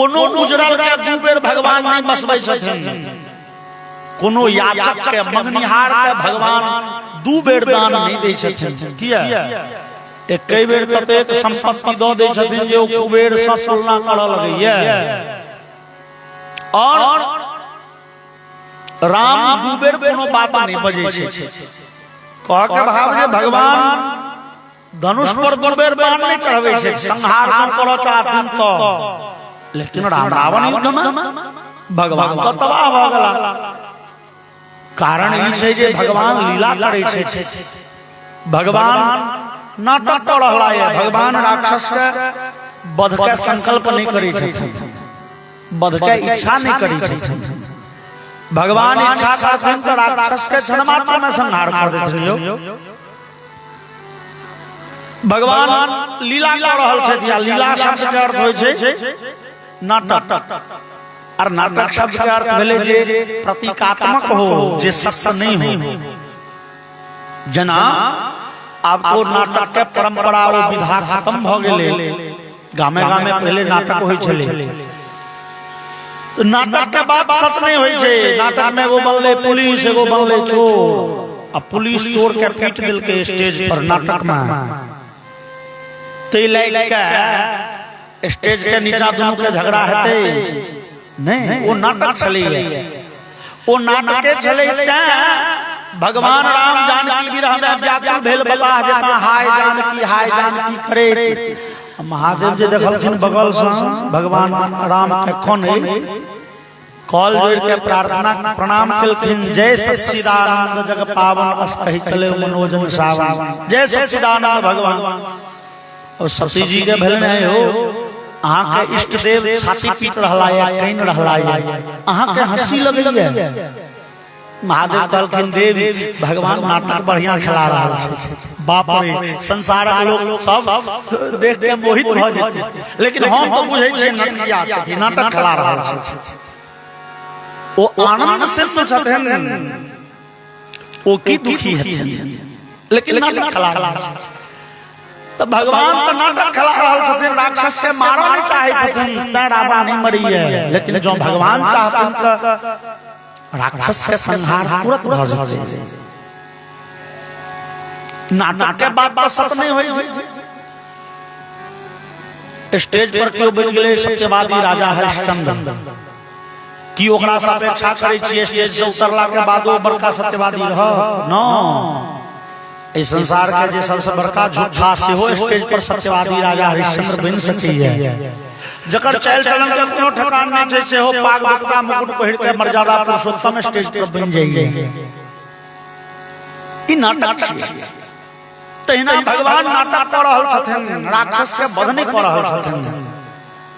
कोनो उजरल के दू बेर भगवान नहीं बसबै छथिन, कोनो याचक के मंगनिहार के भगवान दू बेर दान नहीं दै छथिन। किया एक कई बेर ततेक संपत्ति दऽ दै छथिन जे ओ कुबेर सँ तुलना करऽ लगैया। और राम दू बेर कोनो बात नहीं बजै छै, कह के भाव जे भगवान धनुष पर दू बेर बाण नहीं चढ़बै छै, संहार करऽ चाहथिन तो, लेकिन रावण युद्ध में भगवान तो तबाह भऽ गेला। कारण ई छै जे भगवान लीला करै छै, भगवान नाटक कऽ रहला है, भगवान राक्षस के वध के संकल्प नहीं करै छथिन, वध के इच्छा नहीं करै छथिन। भगवान इच्छा करथिन तो राक्षस के क्षण मात्र में संहार कर देथिन। भगवान लीला कऽ रहल छथि, लीला शब्द के अर्थ होइ छै नाटक, और नाटक शब्द के अर्थ भेलै जे प्रतीकात्मक हो, जे सत्य नहीं हो। जना आपको नाटक के परंपरा और विधा खत्म भ गेलै, गामे गामे पहले नाटक होइ छलै, नाटक के बात सच नहीं होइ छै। नाटक में एगो बनले पुलिस, एगो बनले चोर, आ पुलिस चोर के पीट दिल के स्टेज पर नाटक में, ते लाइक के स्टेज के नीचा दोनों के झगड़ा हेतै नहीं, वो नाटक छलै, वो नाटके छलै। भगवान राम जानकी विरह में व्याकुल भेल, बता जेता हाय जानकी करे। महादेव जी देखलखिन बगल से भगवान राम के खने कॉल जोड़ के प्रार्थना प्रणाम केलखिन, जय सच्चिदानंद जग पावन अस कहि चले मनोजन सावन, जय सच्चिदानंद भगवान। और सती जी के भेल में हो अहाँ के इष्ट देव छाती पीट रहला है, कहीं रहला है, अहाँ के हंसी लगई है। महादेव कहलखिन देव भगवान नाटक बढ़िया खेला रहा है, बाप रे संसार के लोग सब देख के मोहित भ जेतै, लेकिन हम तो बुझै छियै नटकिया छै, नाटक खेला रहा है। ओ आनंद से छथिन, ओ की दुखी है, लेकिन नाटक खेला रहा है। तो भगवान का नाटक खेला रहा छथिन, राक्षस के मारना नहीं चाहे छथिन, रावण नहीं मरी है, लेकिन जो भगवान चाहथिन तो राक्षस के संहार तुरंत भ जाए। नाटक के बात सच नहीं होई। स्टेज पर क्यों बन गेले सत्यवादी राजा हरिश्चंद्र, की ओकरा से अपेक्षा करै छियै स्टेज से उतरला के बाद वो बड़का सत्यवादी रह नो। इस संसार के जे सबसे बड़का झूठा सेहो स्टेज पर सत्यवादी राजा हरिश्चंद्र बन सकै है, जकर चल चलन के कोनो ठकान नहीं छै, सेहो पाग बटका मुकुट पहिर के मर्यादा पुरुषोत्तम स्टेज पर बन जाइए। ई नाटक छै, तहिना भगवान नाटक कऽ रहल छथिन, राक्षस के वध नहीं कऽ रहल छथिन।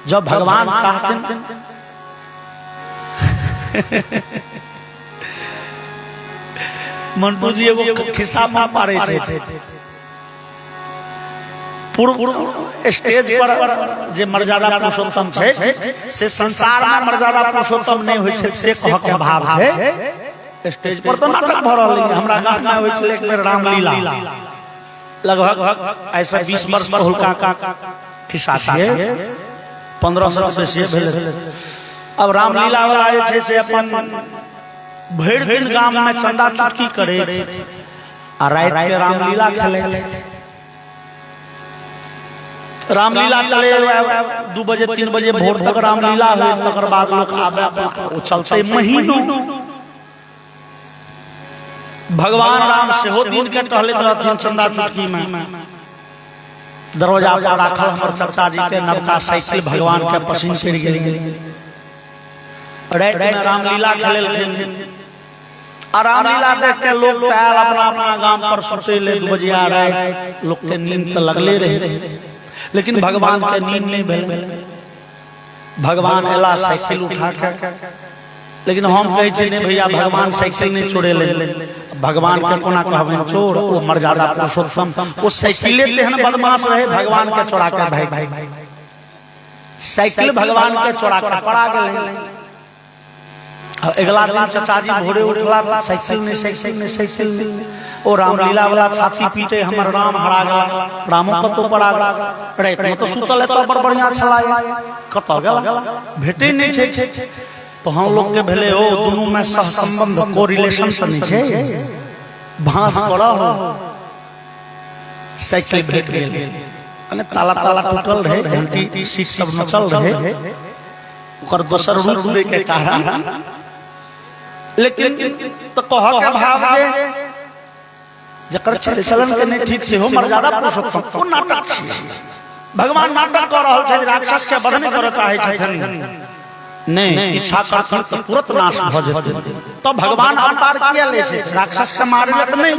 जब भगवान चाहथिन मनपुर जी एगो खिस्सा में पारे छै, पूर्व स्टेज पर जे मर्यादा पुरुषोत्तम छै से संसार में मर्यादा पुरुषोत्तम नहीं होइ छै, से कह के भाव छै। स्टेज पर तो नाटक भ रहल है, हमरा गांव में होइ छलै एक बेर रामलीला, लगभग ऐसा 20 वर्ष पहिलुका का खिस्सा छियै, 1500 बेसी भेल। अब रामलीला वाला जे छै से अपन भरि दिन गांव में चंदा चुटकी करे, आ रात के रामलीला खेले। रामलीला चले 2 बजे 3 बजे भोर तक रामलीला हो, तकर बाद लोग आबे चलते महीनों। भगवान राम सेहो दिन के टहलैत रहथिन चंदा चुटकी में, दरवाजा पर राखल हमर चाचा जी के नवका साइकिल भगवान के पसीन पड़ गेल। रात में रामलीला खेललखिन, और रामलीला देख के लोग आयल अपना अपना गांव पर सुते ले 2 बजे आ रहे, लोग के नींद तो लगले रहे, लेकिन भगवान के नींद नहीं भेल। भगवान एला साइकिल उठा के, लेकिन हम कहे छी नहीं भैया भगवान साइकिल नहीं छोड़े ले, भगवान के कोना कहबे चोर, वो मर्यादा पुरुषोत्तम, वो साइकिले तेहन बदमाश रहे भगवान के चोरा के भाई, साइकिल भगवान के चोरा के पड़ा गेल। अगला दिन चाचा जी भोरे उठला, साइकिल ने ओ रामलीला वाला छाती पीटे हमर राम हरा गला रामो कतो पड़ा गला रे तो सुतल है तो बड़ बढ़िया छला कत गला भेटे नहीं छे तो हम लोग के भेले ओ दोनों में सह संबंध को रिलेशन त नहीं छे भांज पड़ा हो साइकिल भेट गेल अने ताला ताला टूटल रहे घंटी सीट सब नचल रहे ओकर दोसर रूप ले के कारण लेकिन तो कह के भाव जे जकर चलन के नहीं ठीक से हो मर्यादा पुरुषोत्तम ओ नाटक भगवान नाटक कर रहल छै राक्षस के वध नहीं करय चाहे छथिन नहीं इच्छा करथन तो तुरंत नाश भ जेतै तो भगवान अवतार किया ले छै राक्षस के मारे लक नहीं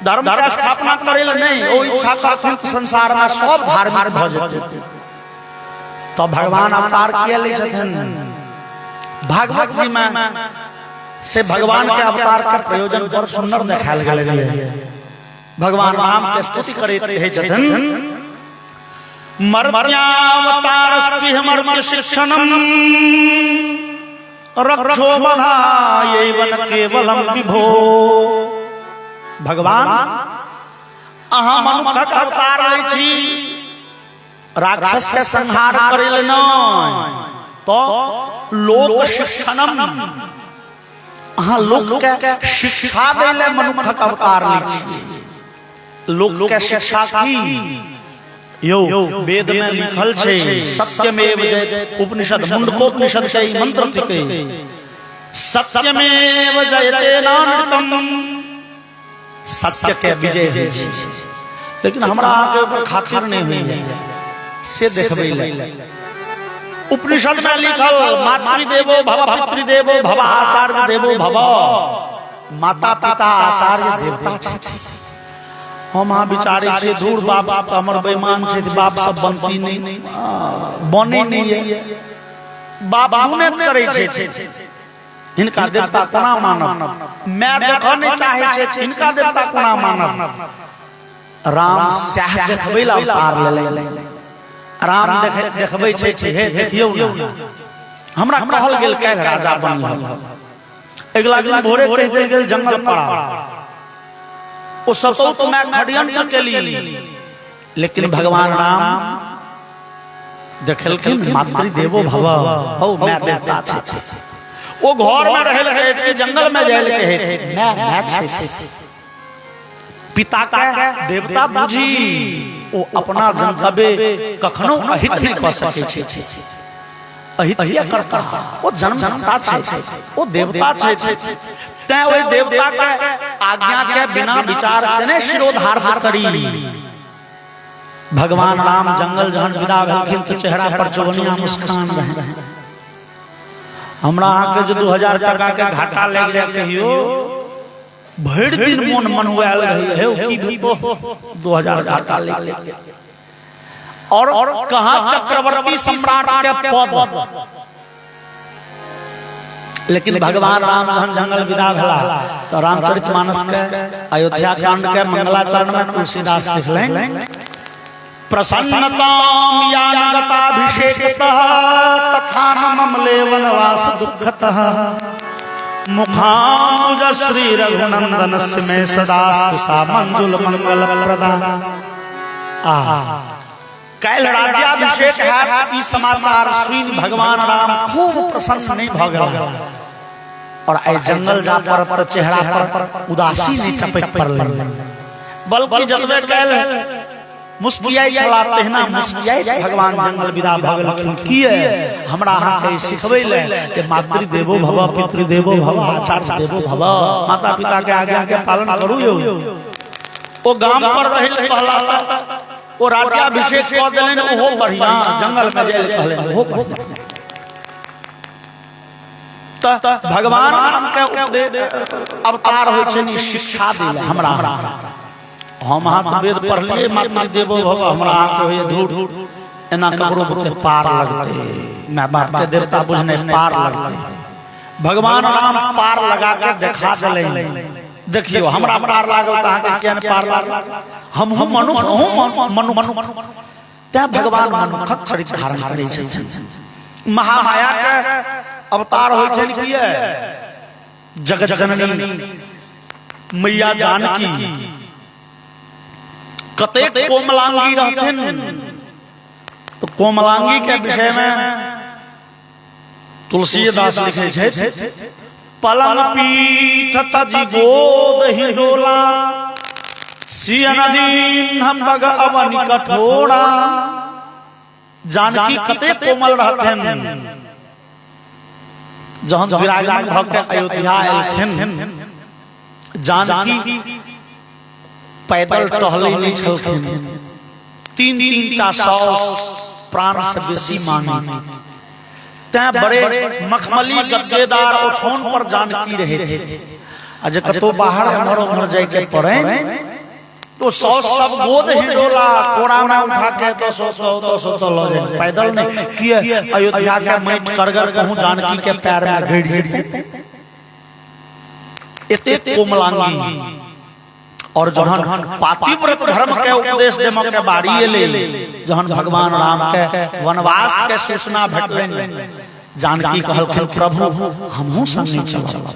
धर्म के स्थापना करे ल नहीं ओ इच्छा करथन संसार में सब धार्मिक भ जेतै तो भगवान अवतार किया ले छथिन भागवत जी में से भगवान के अवतार के प्रयोजन पर सुंदर देखायल गेल है भगवान राम के स्तुति करैत रहै छथिन मर्त्यावतारस्ति मर्त्य शिक्षणम रक्षो बधायैवन केवलम विभो भगवान अहाँ मनुष्यक अवतार छी राक्षस के संहार करेल नहीं तो लोक शिक्षणम अहाँ लोक के शिक्षा देले मनुष्यक अवतार छी लोक के शिक्षा की यो वेद में लिखल छे सत्यमेव जयते उपनिषद मुंडकोपनिषद के मंत्र थिके सत्यमेव जयते नानतम सत्य के विजय होय छै लेकिन हमरा आगे ऊपर खातिर नहीं हुई है से देखबै ले उपनिषद में लिखल मातृदेवो भव भतृदेवो भव आचार्य देवो भव माता पिता आचार्य देवता छै हम विचारे छे दूर बाप हमर बेईमान छे बाप सब बनती नहीं बने नहीं है बाप गुनेत करे छे इनका देवता कोना मानब मैं देखो नहीं चाहे छे इनका देवता कोना मानब राम सह देखबै ला अवतार ले राम देखबै छे हे देखियौ ना हमरा कहल गेल कै राजा बनियो अगला दिन भोरे कह देल गेल जंगल पड़ा वो सतौत में खड़ियन के लिए लेकिन भगवान राम देखलखिन मातृदेवो भव हो मैं देवता छै वो घर में रहल है जंगल में जाय के है मैं छै पिता का देवता बुझी वो अपना जनतबे कखनो अहित नहीं कर सके छै अहित करता वो जन्मदाता छै वो देवता छै तै ओइ देवता के आज्ञा के बिना विचार कने शिरोधार्य करी भगवान राम जंगल जहन विदा भेलखिन तो चेहरा पर चौनिया मुस्कान रहे हमरा आके जो 2000 टका के घाटा लग जाए कहियो भर दिन मन मनवायल रही है की भी 2000 घाटा ले और कहां चक्रवर्ती सम्राट के पद लेकिन भगवान राम जहन जंगल विदा भेला तो रामचरितमानस के अयोध्या कांड के मंगलाचरण में तुलसीदास लिखले प्रसन्नताम यानगताभिषेकतः तथा ममले वनवास दुःखतः मुखाम्बुज श्री रघुनंदनस्य में सदास्तु सा मंजुल मंगल प्रदा कैल राज्याभिषेक है ई समाचार सुन भगवान राम खूब प्रसन्न नहीं भ गेल और आई जंगल जा पर चेहरा पर उदासी नहीं टपक पड़ल बल्कि जतबे कैल मुस्कियाई छला तेहना मुस्कियाई भगवान जंगल विदा भ गेलखिन किए हमरा अहाँ के सिखबै ले कि मातृदेवो भव पितृदेवो भव आचार्य देवो भव माता पिता के आज्ञा के पालन करू यो ओ गांव पर रहल पहला वो राज्याभिषेक कर देलन ओहो बढ़िया जंगल में जाय कहले ओहो बढ़िया त भगवान राम के अवतार होय छै नि शिक्षा देले हमरा हम हाथ वेद पढ़लिए मातृदेवो भव हमरा के होय धूर एना ककरो के पार लगते मैं बाप के देवता बुझने पार लगते भगवान राम पार लगा के दिखा देले देखियो हमरा पार लागल कहां के किया ने पार लागल हम मनु त्या भगवान मनुखक चरित्र धारण करै छै महामाया के अवतार होय छै कि जगत जननी मैया जानकी कतेक कोमलांगी रहथिन। तो कोमलांगी के विषय में तुलसीदास लिखे छे, पलंग पीठ तजी गोद हिडोला, सियन दीन हम बग अवन कठोरा। जानकी कतेक कोमल रहथिन। जहन विराजमान भ के अयोध्या एलखिन, जानकी पैदल टहलै नहीं छलखिन। 3-3टा सौस प्राण से बेसी मानी। तै बड़े मखमली गद्देदार ओछौन पर जानकी रहे थे। आज कतो बाहर हमर उमर जाय के पड़े तो सौस सब गोद हिडोला, कोड़ा में उठा के तो सो लो जाए, पैदल नहीं किए। अयोध्या के माटि करगर कहूं जानकी के पैर में गिर जेतै। एते कोमलांगी। और जहन पातिव्रत धर्म के उपदेश देम के बारी एले, जहन भगवान राम के वनवास के सूचना भेटलैन, जानकी कहलखिन प्रभु हमहू संगे चलब।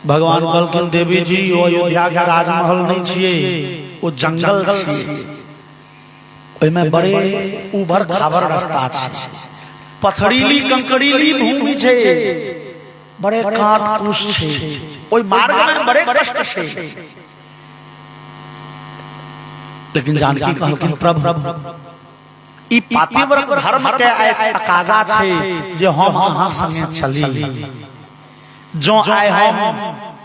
भगवान कहलखिन देवी जी ओ अयोध्या के राजमहल नहीं छिए, ओ जंगल छिए। ओइ में बड़े उभर खाबर रास्ता छै, पथरीली कंकड़ीली भूमि छै, बड़े काट कुश छै। ओइ मार्ग में बड़े कष्ट छै। लेकिन जानकी कहलखिन प्रभु ई पातिव्रत धर्म के एक तकाजा छै जे हम अहाँ संगे चली। जो आए हम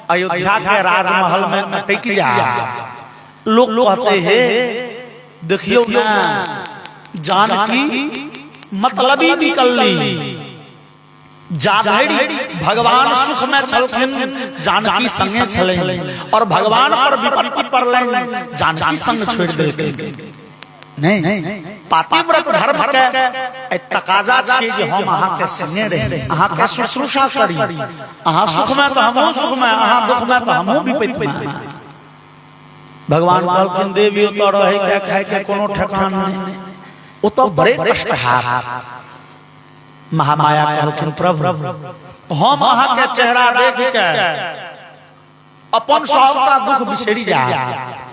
अयोध्या के राजमहल में अटक जाए, लोग कहते हैं देखियो ना जानकी मतलबी निकलली। जाधरी भगवान सुख में छलखिन, जानकी संगे छलैन, और भगवान पर विपत्ति पड़लैन, जानकी संग छोड़ देलखिन। नहीं, पातिव्रत धर्म के तकाजा छै जे हम अहाँ के संगे रही, अहाँ के शुश्रूषा करी। अहाँ सुख में तो हमहू सुख में, अहाँ दुख में तो हमहू विपत्ति में। भगवान कहलखिन देवी तो रहे के खाए के कोनो ठेकान नहीं, ओ तो बड़े कष्ट है। महामाया कहलखिन प्रभु हम अहाँ के चेहरा देख के अपन सबका दुख बिसरि जाए।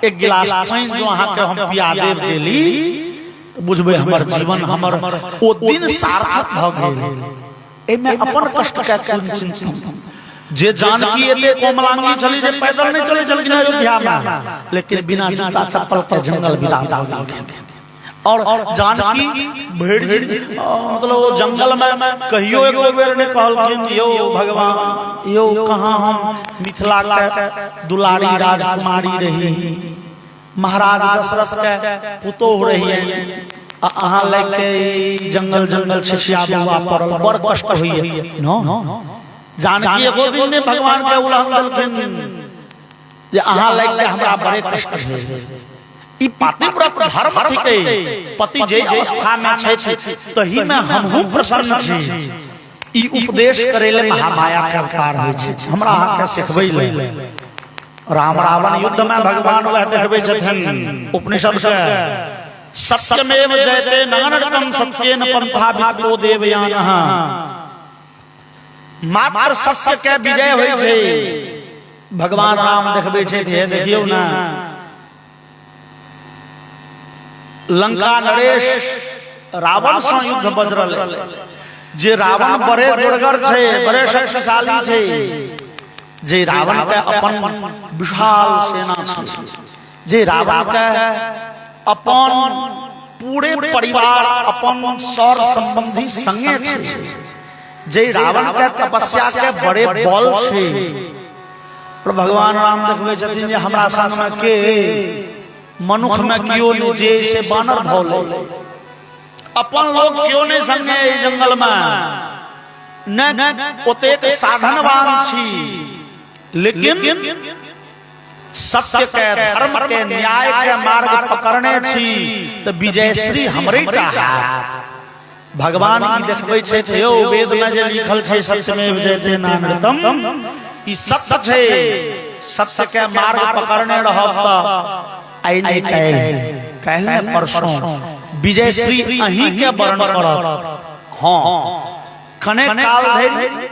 एक गिलास पानी जो अहाँ के हम पिया देब देली, बुझबे हमर जीवन हमर ओ दिन सार्थक भ गेल। एमे अपन कष्ट के कोन चिंता। जे जानकी एते कोमलांगी चली जे पैदल नहीं चली छलखिन अयोध्या में, लेकिन बिना जूता चप्पल के जंगल बिता देलखिन। और जानकी भेड़ मतलब वो जंगल में कहियो एक बेर ने कहलखिन यो भगवान यो कहाँ हम मिथिला के दुलारी राजकुमारी रही, महाराज दशरथ के पुतोह रही, अहाँ लेके जंगल जंगल छिछियाबुआ पड़ल, बड़ कष्ट हुई नो। जानकी एगो दिन ने भगवान के उल्लंघन देलखिन जे अहाँ लेके हमरा बड़े कष्ट भेल। ई पातिव्रत धर्म थिके, पति जे अवस्था में छै तही में हमहू प्रसन्न छी। ई उपदेश करेले महामाया के अवतार होय छै, हमरा अहाँ के सिखबै ले। राम रावण युद्ध में भगवान वह देखबै छथिन उपनिषद के, सत्यमेव जयते नानकम सत्येन पंथा विप्रो देवयानः। मात्र सत्य के विजय होय छै। भगवान राम देखबै छै जे देखियौ ना लंका नरेश रावण से युद्ध बजरल, जे रावण बड़े जोरगर छे, बड़े शक्तिशाली छे, जे रावण के अपन विशाल सेना छे, जे रावण के अपन पूरे परिवार अपन सर संबंधी संगे छे, जे रावण के तपस्या के बड़े बल छे। और भगवान राम देखबै छथिन जे हमरा संग में के मनुख में क्यों नहीं, जे से बानर भौले अपन लोग क्यों नहीं संगे जंगल में न ओतेक साधनवान छी, लेकिन सत्य के धर्म के न्याय के मार्ग पकड़ने छी तो विजयश्री हमरे टा है। भगवान की देखबै छै यो वेद में जे लिखल छै सत्यमेव जयते नानकम, ई सत्य छै। सत्य के मार्ग पकड़ने रहब आई नहीं कहल परसों विजयश्री अहीं के वर्ण करब। हाँ, खने काल धरि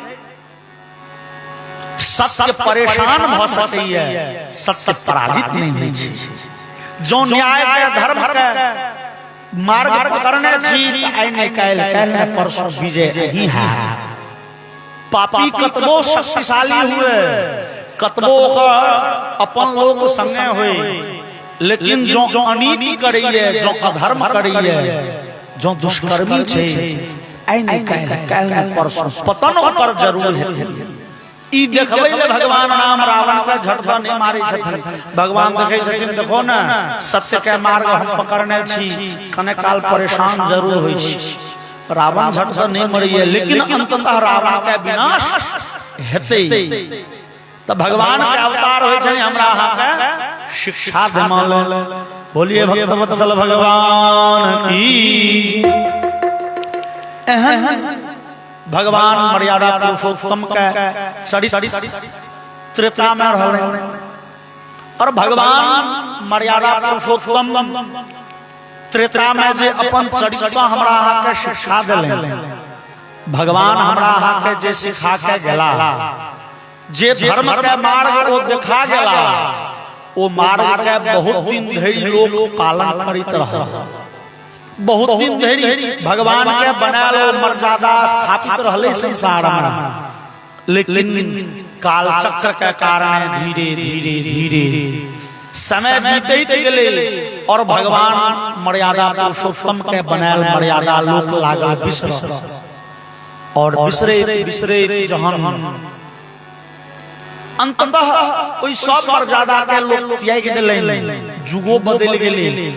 सत्य परेशान भ सकैया, सत्य पराजित नहीं होइ छै। जो न्याय के धर्म के मार्ग करने छी, आइ नहीं काल्हि ने परसों विजय ही है। पापी कतबो शक्तिशाली हुए, कतबो अपन लोग संगे हुए, लेकिन जो अनीति करिए, जो अधर्म करिए, जो दुष्कर्मी छे, आइ नहीं काल्हि ने परसों पतन ओकर जरूर है। ई देखबै ले भगवान राम रावण के झटका नहीं मारे छथिन। भगवान देखे छथिन, देखो ना सत्य के मार्ग हम पकड़ने छी, कने काल परेशान जरूर होइ छी। रावण झटका नहीं मरिए, लेकिन अंततः रावण के विनाश हेतै। त भगवान के अवतार होइ छै, हमरा अहाँ के शिक्षा देमाले। बोलिए भक्तवत्सल भगवान की। भगवान मर्यादा पुरुषोत्तम के चरित्र त्रेता में रहले, और भगवान मर्यादा पुरुषोत्तम त्रेता में जे अपन चरित्र हमरा अहाँ के शिक्षा देले। भगवान हमरा अहाँ के जे सिखा के गेला, जे धर्म के मार्ग को देखा गेला, ओ मार्ग के बहुत दिन धरि लोग पालन करैत रहल। बहुत दिन धरि भगवान के बनाल मर्यादा स्थापित रहले संसार में, लेकिन काल चक्र के कारण धीरे धीरे धीरे समय बीतैत गेले, और भगवान मर्यादा पुरुषोत्तम के बनाल मर्यादा लोक लागल बिसरल। और बिसरे बिसरे जहन अंततः ओइ सब मर्यादा के लोक त्याग देले, जुगो बदल गेले।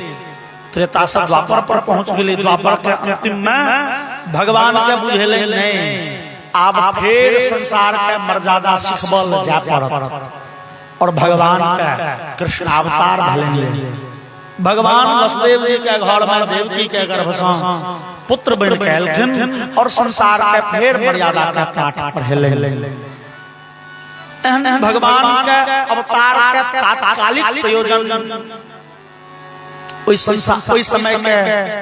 त्रेता से द्वापर पर पहुंच गए। द्वापर के अंतिम में भगवान के बुझेले नहीं, अब फिर संसार के मर्यादा सिखबल जा पड़त, और भगवान के कृष्ण अवतार भले। भगवान वसुदेव जी के घर में देवकी के गर्भ से पुत्र बन के एलखिन, और संसार के फिर मर्यादा के काट पर हेले। भगवान के अवतार के तात्कालिक प्रयोजन ओइ समय के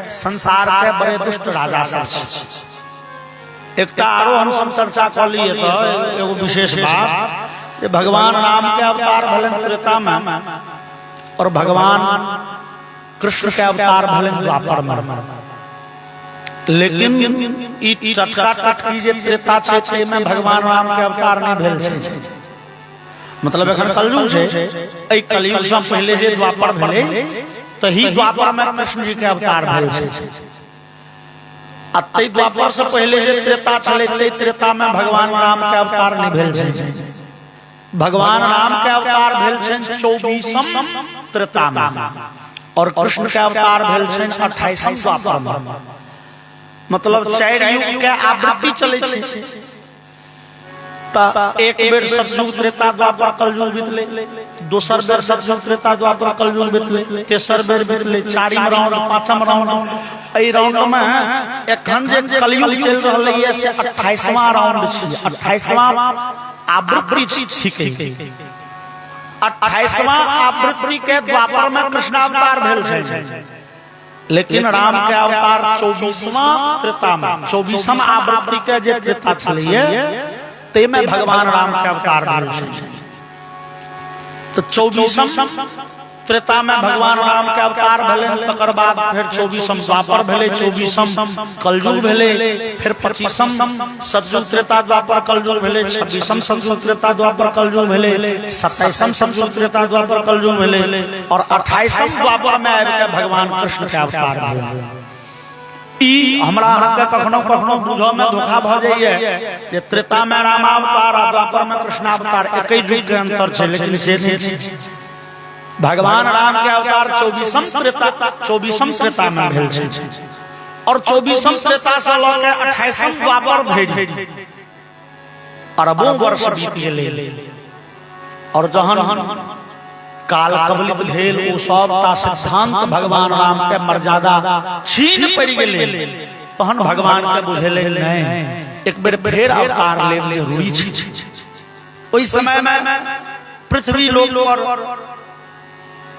संसार के बड़े दुष्ट राजा सब। एकटा आरो हम चर्चा कर लिए तो एगो विशेष बात, भगवान राम के अवतार भलन त्रेता में, और भगवान कृष्ण के अवतार भलन द्वापर में। लेकिन ई टटका टटकी जे त्रेता छै, में भगवान राम के अवतार नहीं भेल छै। मतलब एखन कलयुग छै, एहि कलयुग से पहले जे द्वापर भेले, तही द्वापर में कृष्ण जी के अवतार भेल छै। अतै द्वापर से पहले जे त्रेता चले, त्रेता में भगवान राम के अवतार नहीं भेल छै। भगवान राम के अवतार भेल छै 24वीं त्रेता में, और कृष्ण के अवतार भेल छै 28वीं द्वापर में। मतलब 4 युग के आवृत्ति चले छै। एक बेर सतयुग त्रेता द्वापर कलयुग बीतले, दोसर बेर सतयुग त्रेता द्वापर कलयुग बीतले, तेसर बेर बीतले, 4वीं राउंड, 5वीं राउंड। एहि राउंड में एखन जे कलयुग चल रहल है से 28वां राउंड छै, 28वां आवृत्ति थिके। 28वां आवृत्ति के द्वापर में कृष्ण अवतार भेल छै, लेकिन राम के अवतार 24वां त्रेता में, 24वां आवृत्ति के जे त्रेता छलिए, ते में भगवान राम के अवतार भेल छै। तो 24वीं त्रेता में भगवान राम के अवतार भेले, तकर बाद फिर 24वीं द्वापर भेले, 24वीं कलयुग भेले, फिर 25वीं सतयुग त्रेता द्वापर कलयुग भेले, 26वीं सतयुग त्रेता द्वापर कलयुग भेले, 27वीं सतयुग त्रेता द्वापर कलयुग भेले, और 28वीं द्वापर में आबि के भगवान कृष्ण के अवतार भेले। ई हमरा अहाँ के कखनो कखनो बुझो में धोखा भ जाइए जे त्रेता में राम अवतार आ द्वापर में कृष्ण अवतार एकै युग के अंतर छै, लेकिन से नहीं छै। भगवान राम के अवतार 24वीं त्रेता में भेल छै, और 24वीं त्रेता से ल के 28वीं द्वापर धरि अरबों वर्ष बीत गेलै, और जहन काल कबलित भेल, ओ सबटा सिद्धांत भगवान राम के मर्यादा छीन पड़ि गेलै। तहन भगवान के बुझेले नहीं, एक बेर फेर अवतार लेब जरूरी छै। ओइ समय में पृथ्वी लोक पर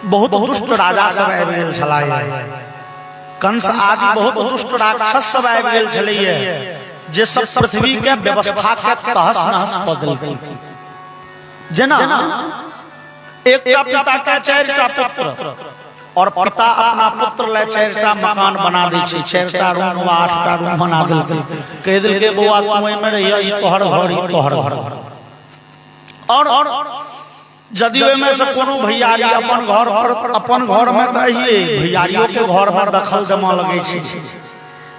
बहुत दुष्ट राजा सब आबि गेल छलाह। कंस आदि बहुत दुष्ट राक्षस सब आबि गेल छलैये, जे सब पृथ्वी के व्यवस्था के तहस नहस कऽ देलकै। जना एक पिता के 4टा पुत्र और पिता अपना पुत्र ले 4टा मकान बना दे छै, 4टा रूम व 8टा रूम बना देल कह दिल के बउआ तू में रहिया ई तोहर घर ई तोहर घर। और यदि में से कोनो भैयारी अपन घर में रहिए भैयारियों के घर में दखल जमा लगे छै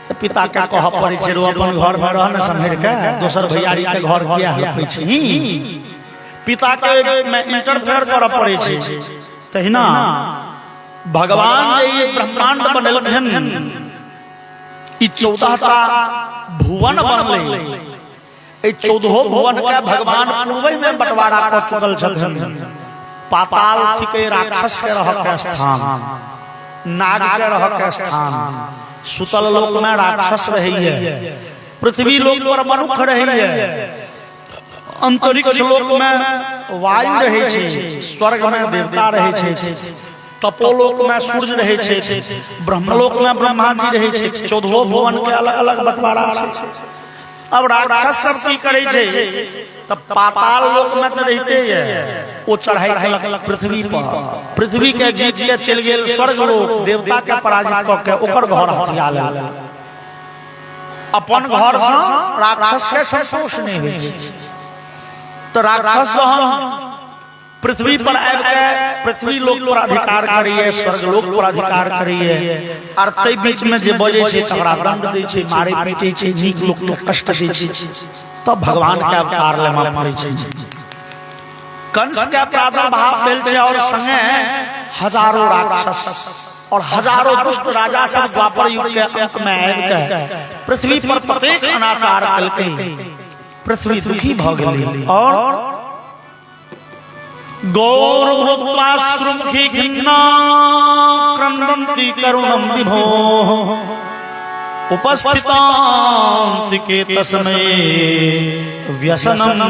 तो पिता के कह पड़े छै रो अपन घर में रह न समझ के दोसर भैयारी के घर किया होई छै। पिता के में इंटरफेयर कर पड़े छै। तहिना भगवान ये ब्रह्मांड बनलखिन ई 14टा भुवन बनले, ए 14 भुवन के भगवान पूर्व में बंटवारा कर चुकल छथिन। पाताल थिके राक्षस के रह के स्थान, नाग के रह के स्थान, सुतल लोक में राक्षस रहिए, पृथ्वी लोक पर मनुष्य रहिए, अंतरिक्ष लोक में वायु रहे छै, स्वर्ग में देवता रहे छै, तपोलोक में सूर्य रहे छै, ब्रह्मलोक में ब्रह्मा जी रहे छै। 14 भुवन के अलग अलग बंटवारा छै। अब राक्षस सब की करे छै तब पाताल लोक में तो रहते है, वो चढ़ाई कलक पृथ्वी पर, पृथ्वी के जीत के चल गेल स्वर्ग लोक, देवता के पराजित क के ओकर घर हथिया लेल। अपन घर से राक्षस के संतोष नहीं होय छै तो राक्षस पृथ्वी पर आबि के पृथ्वी लोक पर अधिकार करिए, स्वर्ग लोक पर अधिकार करिए, और तै बीच में जे बजे छै तकरा दंड दै छै, मारे पीटे छै, नीक लोक के कष्ट दै छै, तब भगवान के अवतार लेमा पड़ै छै। कंस के प्रादुर्भाव भेल छै और संगे हजारों राक्षस और हजारों दुष्ट राजा सब द्वापर युग के अंत में आबि के पृथ्वी पर प्रत्येक अनाचार कलकै, पृथ्वी दुखी भ गेलै। और गौरवोपाश्रुमुखी खिन्ना क्रंदन्ति करुणं विभो उपस्थितान्ति के तस्मै व्यसनं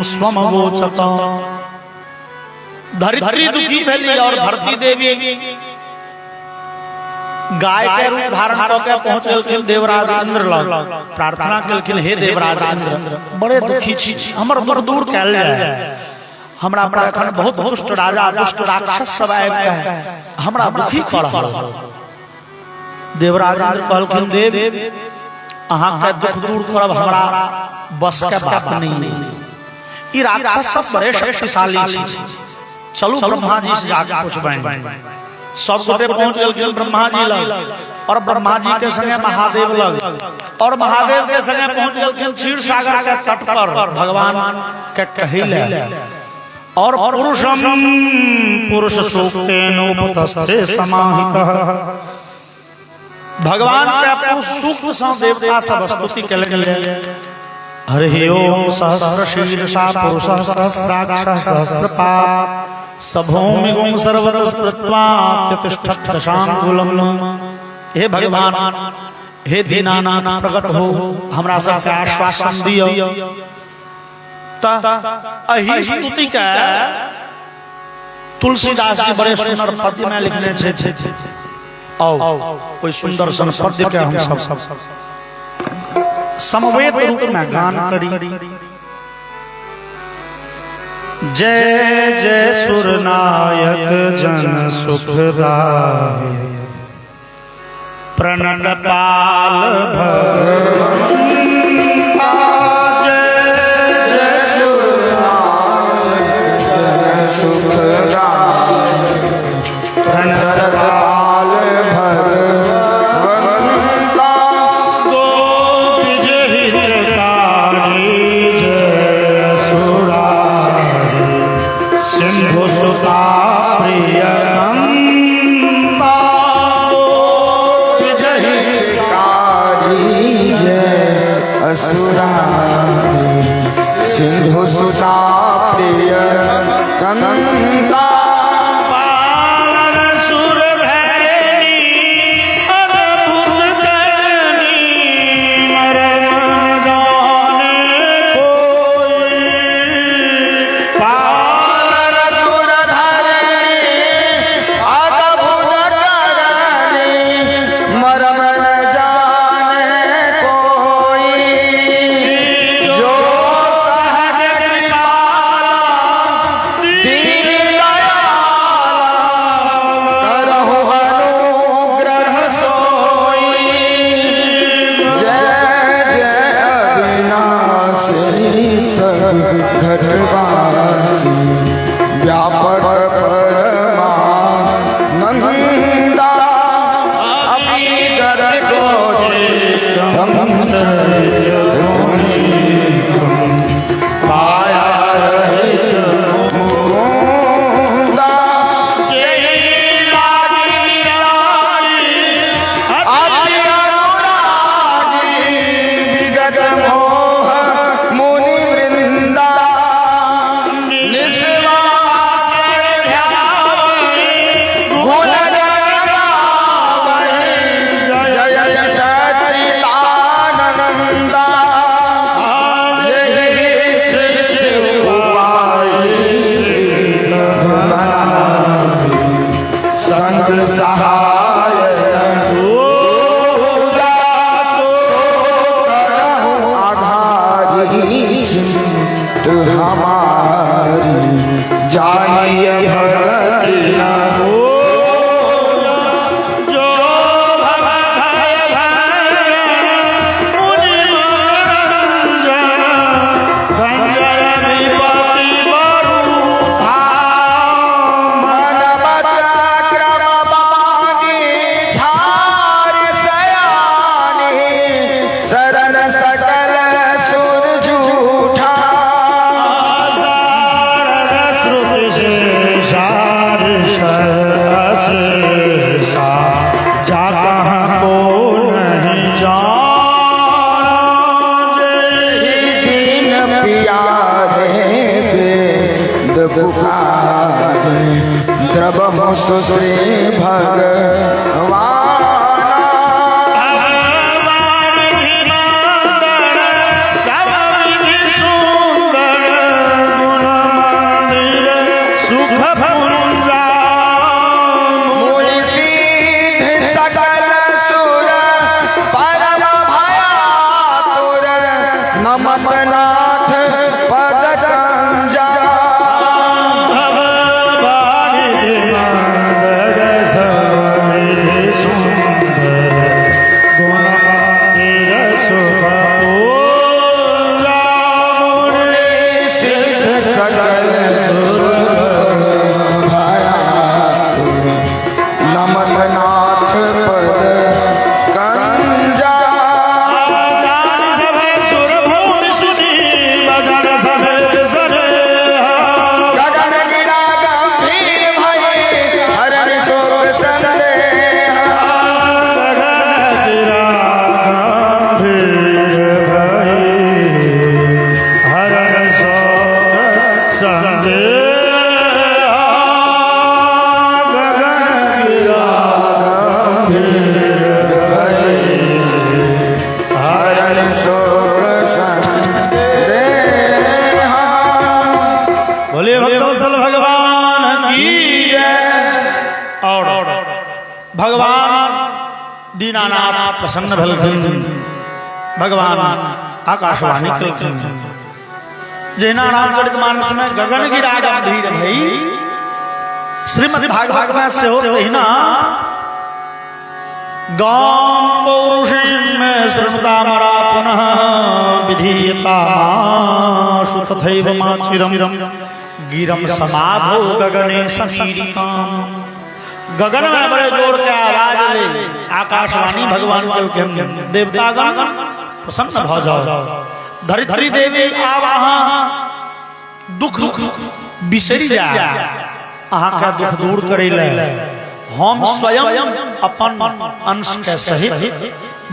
स्वमवोचत। धरित्री दुखी भेली और धरती देवी गाय के रूप धारण करके पहुंच गेलखिन देवराज इंद्र लग, प्रार्थना केलखिन हे देवराज इंद्र बड़े दुखी छी, हमर दुख दूर कैल जाय, हमरा पर एखन बहुत दुष्ट राजा दुष्ट राक्षस सब आबि के हमरा दुखी कर रहल। देवराज इंद्र कहलखिन देव अहाँ के दुख दूर करब हमरा बस के बात नहीं, ई राक्षस सब बड़े शक्तिशाली छी, चलू ब्रह्मा जी से जाके पूछबैन। सब गोटे पहुंच गेलखिन ब्रह्मा जी लग और ब्रह्मा जी के संगे महादेव लग, और महादेव के संगे पहुंच गेलखिन क्षीर सागर के तट पर भगवान के कहिले। और पुरुषम पुरुष सूक्तेन उपतस्थे समाहितः, भगवान के पुरुष सूक्त से देवता सब स्तुति कयल गेलै। हरि ओम सहस्र शीर्षा पुरुष सहस्राक्ष सहस्रपाद सभूमि गुं सर्वतस्त्वा प्रतिष्ठत् दशांगुलम्। हे भगवान हे दीनानाथ प्रकट हो, हमरा सबके आश्वासन दियो। अही स्तुति के तुलसीदास जी बड़े सुंदर पद्य में लिखने छे। आओ कोई सुंदर सन पद्य के हम सब समवेत रूप में गान करी। जय जय सुरनायक जन सुखदाय प्रणत पाल भगवंता, जय जय सुरनायक जन सुखदाय प्रणत पाल भगवंता, गोपी जय हितकारी जय सुरारी सिंधु सुता प्रिय नंदा, जय हितकारी जय असुरारी सिंधु सुता प्रिय कंदा, सब घटवासी व्यापक परमानंदा अभिगर गोचरम माया रहित मुकुंदा जय लागी आदि अनुरागी विगत मोह मुनि वृंदा निस्वास ध्यावै गुण गावै जय जय सच्चिदानंदा जय सृष्टि उपाय संग सहाय हमारी जानिए भरतिया जो भय मुनि मनोरंजन भंजन विपत्ति बरु मन बचक्रम बानी छार सयानी शरण सकल सुर जूठा द्रव श्री नमतनाथ पद कंजा नमतनाथ पद कंजा गगन गिरा गंभीर भय हरण शोक संदेह हरण शोक संदेह बोले भक्तवत्सल भगवान की जय। और भगवान दीनानाथ प्रसन्न भेलखिन। भगवान आकाशवाणी केलखिन जेना रामचरितमानस में गगन गिरा गंभीर भई श्रीमद् भागवत में से हो तहिना गाम पौरुषेण में श्रृणुता मरा पुनः विधीयता माशु तथैव माचिरम गिरम समाधो गगने समीरिकाम। गगन में बड़े जोर के आवाज ले आकाशवाणी भगवान के देवतागण प्रसन्न भ जाओ। धरित्री देवी आवाहा दुख बिसरि जाए अहाँ का दुख दूर करे ले हम स्वयं अपन अंश के सहित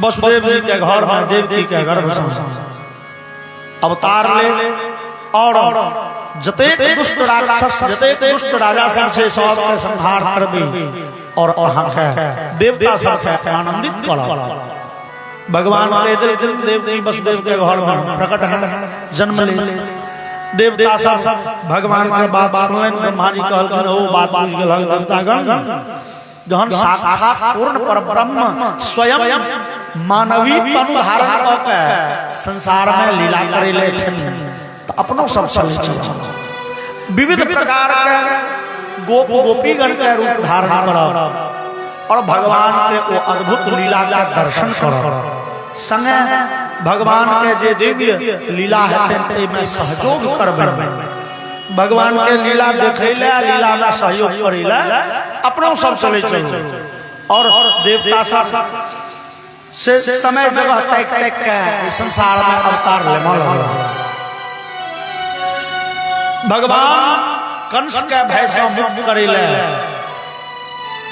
वसुदेव जी के घर में देवकी के गर्भ से अवतार ले और जतेक दुष्ट राक्षस जतेक दुष्ट राजा सब से सब के संहार करबी और अहाँ के देवता सब से आनंदित करब। भगवान के दिल देवकी वसुदेव के घर में प्रकट है जन्म ले देवता सब भगवान के बात सुनलन ब्रह्मा जी कहलखिन ओ बात बुझ गेल देवतागण जहन साक्षात पूर्ण परब्रह्म स्वयं मानवी तन धारण क के संसार में लीला करे ले तो अपनो सब चल विविध प्रकार के गोप गोपीगण के रूप धारण करब और भगवान के वो अद्भुत लीला का दर्शन करब संगे भगवान के जे दिव्य लीला है में सहयोग करबे भगवान के लीला देखैले लीला में सहयोग करेला अपनो सब चले चलो और देवता सब से समय जगह तय के संसार में अवतार ले भगवान कंस के भय से मुक्त करेले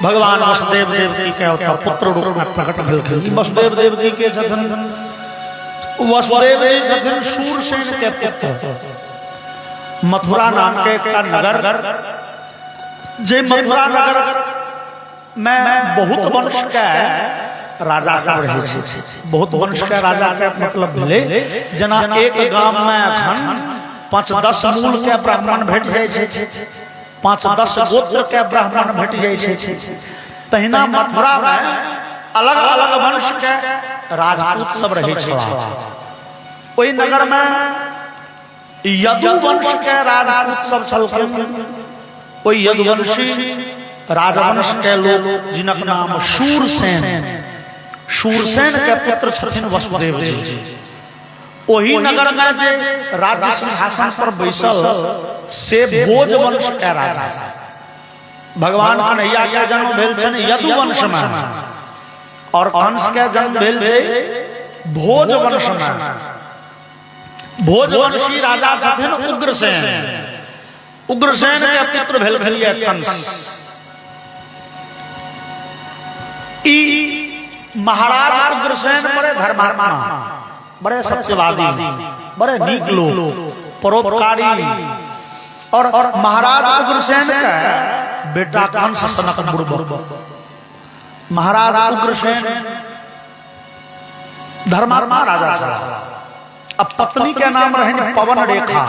भगवान वसुदेव देवकी के अवतार पुत्र रूप में प्रकट भेलखिन वसुदेव देवकी के छथिन वसुदेव जी छथिन शूरसेन के पुत्र मथुरा नाम के का नगर जे मथुरा नगर में बहुत वंश के राजा सब रहे छे बहुत वंश के राजा के मतलब भेले जना एक गांव में अखन 5-10 मूल के ब्राह्मण भेट जाय छे 5-10 गोत्र के ब्राह्मण भेट जाय छे तहिना मथुरा में अलग अलग वंश के राजपूत सब रहे छला ओई नगर में यदु वंश के राजपूत सब छलखिन ओई यदुवंशी राजवंश के लोग जिनक नाम शूरसेन के पुत्र छथिन वसुदेव जी ओही नगर में जे राज्य सिंहासन पर बैसल से भोज वंश के राजा भगवान कन्हैया के जन्म भेल छन यदु वंश में और कंस के जन्म भेल छे भोज वंश में भोजवंशी राजा छथिन उग्रसेन के पुत्र भेल भेलिए कंस ई महाराज उग्रसेन बड़े धर्मात्मा बड़े सत्यवादी बड़े नीक लोग परोपकारी और महाराज उग्रसेन का बेटा कंस सनक बुड़बक महाराज उग्रसेन धर्मात्मा राजा था अब पत्नी के नाम रहे पवन रेखा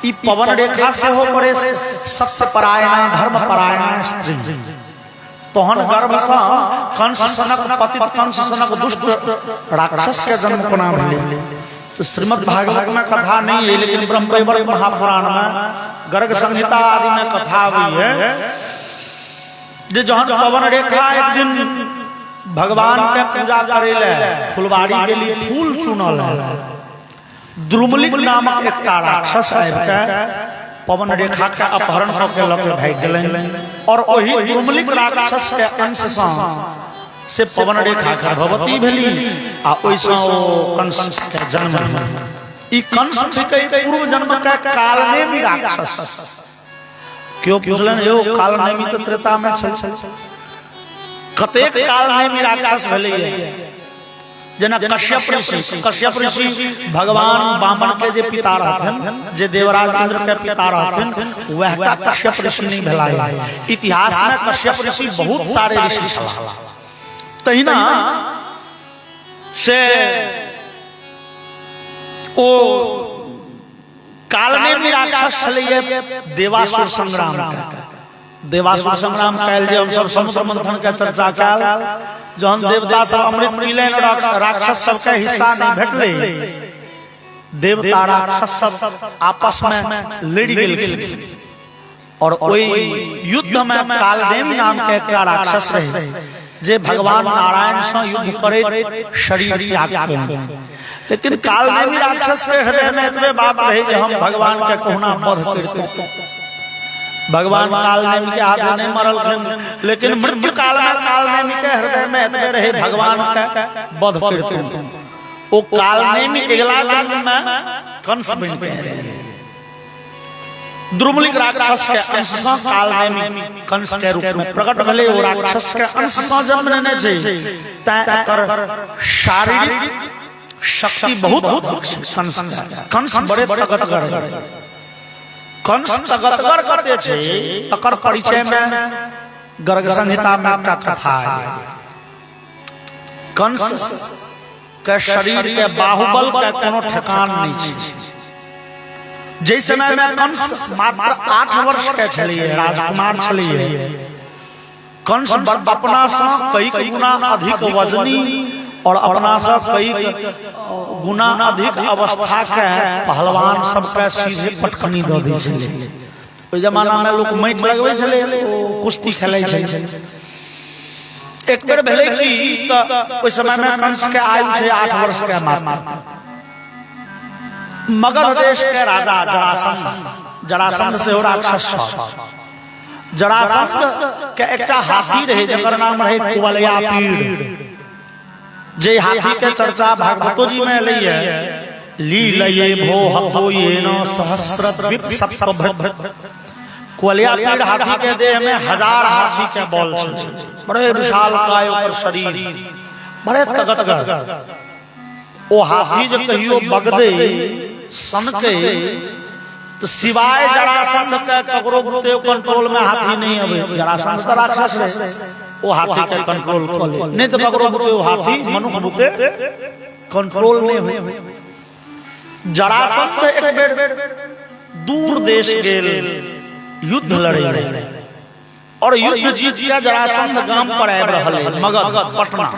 ई पवन रेखा से हो परे सत्य परायण धर्म परायण स्त्री तोहन गर्भ से कंस सनक पतित कंस सनक दुष्ट राक्षस के जन्म को नाम है तो श्रीमद् भागवत में कथा नहीं है लेकिन ब्रह्मवैवर्त महापुराण में गर्ग संहिता आदि में कथा हुई है जे जहन पवन रेखा एक दिन भगवान के पूजा करेले फुलवाड़ी के लिए फूल चुनल द्रुमलिक नामक एक राक्षस है पवन रेखा के अपहरण करके लके भाग गेलन और वही द्रुमलिक राक्षस के अंश से पवन रेखा गर्भवती भेली आ ओइसा कंस के जन्म ई कंस के पूर्व जन्म के कालनेमी राक्षस क्यों पूछलन यो कालनेमी तो त्रेता में छल कतेक कालनेमी राक्षस भेलै जना कश्यप ऋषि भगवान वामन के जे पिता रहथन जे देवराज इंद्र के पिता रहथन वह का कश्यप ऋषि नहीं भेलाय इतिहास में कश्यप ऋषि बहुत सारे ऋषि छलाह तहिना से ओ कालनेमी राक्षस छलैया देवासुर संग्राम काल जे हम सब समुद्र मंथन के चर्चा काल जहन देवता सब अमृत पीलन राक्षस सब के हिस्सा नहीं भेटले देवता राक्षस सब आपस में लड़ गेल और ओई युद्ध में कालनेमी नाम के एक राक्षस रहे जे भगवान नारायण से युद्ध करे शरीर त्याग केलनि लेकिन कालनेमी राक्षस के हृदय में एतबे बात रहे जे हम भगवान के कोहना वध करते भगवान कालनेमी के हाथ नहीं मरल लेकिन मृत्यु काल में कालनेमी के हृदय में एतबे रहे भगवान का वध करते ओ कालनेमी अगला जन्म में कंस बन गए द्रुमलिक राक्षस के अंश से कालनेमी कंस के रूप में प्रकट भेले ओ राक्षस के अंश से जन्म लेने छै तै एकर शारीरिक शक्ति बहुत कंस बड़े तगड़गर कंस तगड़गर करते छे तकर परिचय में गर्ग संहिता में का कथा है कंस के शरीर के बाहुबल के कोनो ठिकान नहीं छै जैसे में कंस मात्र 8 वर्ष के छलिए राजकुमार छलिए कंस अपना से कई गुना अधिक वजनी और अपना से कई गुना अधिक अवस्था के पहलवान सबके सीधे पटकनी दे दै छले ओइ जमाना में लोग माटि लगबै छले कुश्ती खेलै छले एक बेर भेले कि उस समय में कंस के आयु छे 8 वर्ष के मात्र। मगध देश के राजा जरासंध से राक्षस जरासंध के एकटा हाथी रहे जकर नाम रहे कुवलया पीड़। जे हाथी के चर्चा भागवतो जी में लइए लीलये भो हतो येन सहस्रद्विप सप्तभृत। कुवलया पीड़ हाथी के देह में 1000 हाथी के बल छे, बड़े विशाल काय और शरीर, बड़े तगतगर। ओ हाथी जो कहियो बगदे सनके तो सिवाय जरासंध के ककरो बुते कंट्रोल में हाथी नहीं आवे। जरासंध तो राक्षस रहे, वो हाथी के कंट्रोल कर ले, नहीं तो ककरो बुते वो हाथी मनुष्य बुते कंट्रोल नहीं हुए। जरासंध एक बेर दूर देश गेल युद्ध लड़े और युद्ध जीत गया। जरासंध गांव पर आब रहल मगध पटना।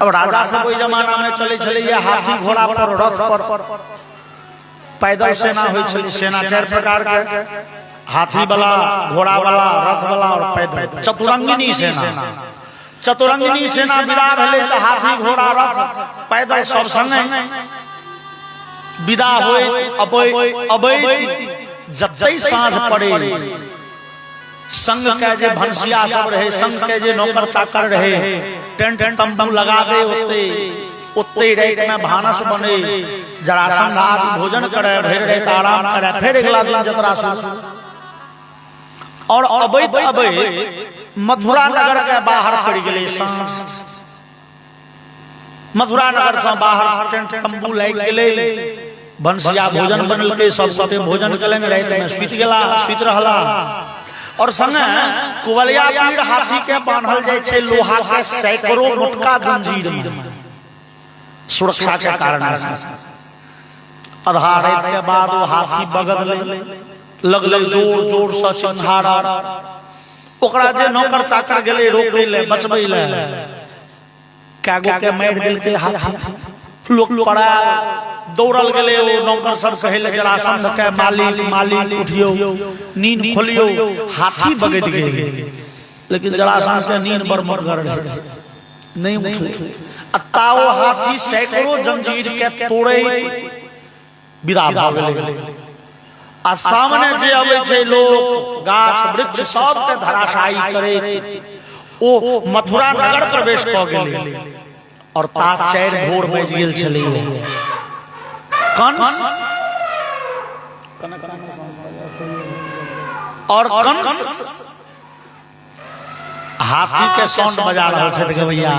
अब राजा से कोई जमाना में चले ये हाथी घोड़ा पर रथ पर पैदल सेना होई छली। सेना 4 प्रकार के, हाथी वाला, घोड़ा वाला, रथ वाला और पैदल। चतुरंगिनी सेना, चतुरंगिनी सेना विदा भेले त हाथी घोड़ा रथ पैदल सब संगे विदा होय। अबै जतई साँझ पड़े संग के जे भंसिया सब रहे, संग के जे नौकर चाकर रहे, टेंट तंबू लगा दे उत्ते रात में भानस बने। जरासंध आदि भोजन करे, भर रात आराम करे, फिर अगला दिन जतरा शुरू। और अबै मथुरा नगर के बाहर पड़ गेले सांझ। मथुरा नगर से बाहर टेंट तंबू लाग गेले, भंसिया भोजन बनल के सब साथे भोजन कलन, रात में सुत गेला, सुत रहला। और संगे कुवलया पीड़ हाथी के बांधल जाय छे लोहा के सैकड़ों मोटका जंजीर में, सुरक्षा के कारण से। आधा रात के बाद वो हाथी बगद लगले जोर जोर से सिंहारा। ओकरा जे नौकर चाकर गेले रोके ले, बचबै ले, कागो के मार देल के हाथी। लोक पड़ा दौड़ल गेले, वो नौकर सब कहले जरासंध के मालिक उठियो, नींद खोलियो। हाथी बगद गेल, लेकिन जरासंध के नींद पर मरगर रहे, नहीं उठले। अताओ हाथी सैकड़ों जंजीर के तोड़े विदा भ गेले। आ सामने जे अबै छै लोग, गाछ वृक्ष सब के धराशायी करे। ओ मथुरा नगर प्रवेश क गेले और ता 4 भोर बज गेल छलै। कंस हाथी के साउंड बजा रहल छै गवैया।